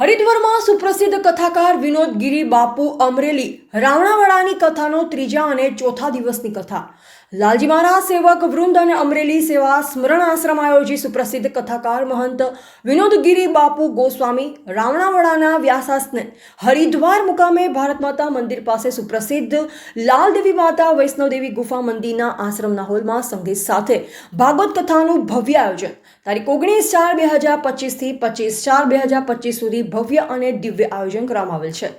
હરિદ્વારમાં સુપ્રસિદ્ધ કથાકાર વિનોદ ગિરી બાપુ અમરેલી રાવણાવાડાની કથાનો ત્રીજા અને ચોથા દિવસની કથા લાલજી મહારાજ સેવક વૃંદ અને અમરેલી સેવા સ્મરણ આશ્રમ આયોજિત સુપ્રસિદ્ધ કથાકાર મહંત વિનોદ ગિરી બાપુ ગોસ્વામી રાવણાવાડાના વ્યાસાસને હરિદ્વાર મુકામે ભારત માતા મંદિર પાસે સુપ્રસિદ્ધ લાલદેવી માતા વૈષ્ણવદેવી ગુફા મંદિરના આશ્રમના હોલમાં સંગીત સાથે ભાગવત કથાનું ભવ્ય આયોજન તારીખ 19/4/2025 થી 25/4/2025 સુધી ભવ્ય અને દિવ્ય આયોજન કરવામાં આવેલ છે।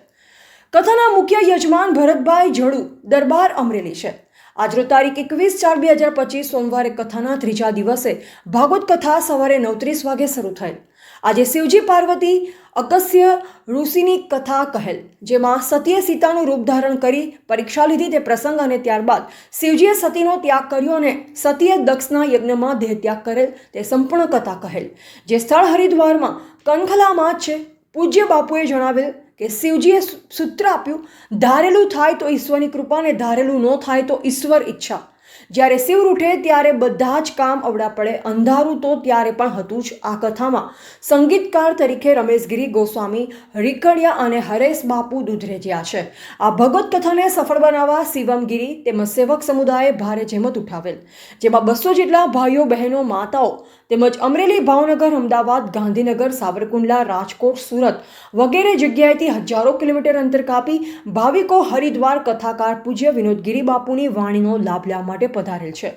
કથાના મુખ્ય યજમાન ભરતભાઈ ઝડુ દરબાર અમરેલી છે। આજરોજ તારીખ 21/4/2025 સોમવારે કથાના ત્રીજા દિવસે ભાગવત કથા સવારે 9:30 વાગે શરૂ થયેલ। આજે શિવજી પાર્વતી અગસ્ત્ય ઋષિની કથા કહેલ, જેમાં સતીએ સીતાનું રૂપ ધારણ કરી પરીક્ષા લીધી તે પ્રસંગ અને ત્યારબાદ શિવજીએ સતીનો ત્યાગ કર્યો અને સતીએ દક્ષના યજ્ઞમાં દેહ ત્યાગ કરેલ તે સંપૂર્ણ કથા કહેલ, જે સ્થળ હરિદ્વારમાં કનખલામાં છે। પૂજ્ય બાપુએ જણાવેલ કે શિવજીએ સૂત્ર આપ્યું, ધારેલું થાય તો ઈશ્વરની કૃપા ને ધારેલું ન થાય તો ઈશ્વર ઈચ્છા। જ્યારે શિવ રૂઠે ત્યારે બધા જ કામ અવડા પડે, અંધારું તો ત્યારે પણ હતું જ। આ કથામાં સંગીતકાર તરીકે રમેશગીરી ગોસ્વામી રીકડિયા અને હરેશ બાપુ દુધરેજિયા છે। આ ભગવત કથાને સફળ બનાવવા શિવમગીરી તેમજ સેવક સમુદાયે ભારે જહેમત ઉઠાવેલ, જેમાં 200 જેટલા ભાઈઓ બહેનો માતાઓ તેમજ અમરેલી, ભાવનગર, અમદાવાદ, ગાંધીનગર, સાવરકુંડલા, રાજકોટ, સુરત વગેરે જગ્યાએથી હજારો કિલોમીટર અંતર કાપી ભાવિકો હરિદ્વાર કથાકાર પૂજ્ય વિનોદ ગિરી બાપુની વાણીનો લાભ લેવા માટે પધારેલ છે।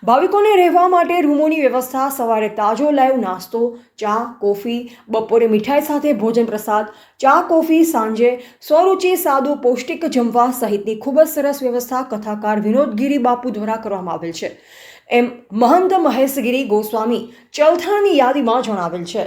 ભાવિકોને રહેવા માટે રૂમોની વ્યવસ્થા, સવારે તાજો લાઈવ નાસ્તો, ચા, કોફી, બપોરે મીઠાઈ સાથે ભોજન પ્રસાદ, ચા, કોફી, સાંજે સ્વરૂચિ સાદું પૌષ્ટિક જમવા સહિતની ખૂબ જ સરસ વ્યવસ્થા કથાકાર વિનોદ ગિરી બાપુ દ્વારા કરવામાં આવેલ છે, એમ મહંત મહેશગીરી ગોસ્વામી ચલથાણની યાદીમાં જણાવેલ છે।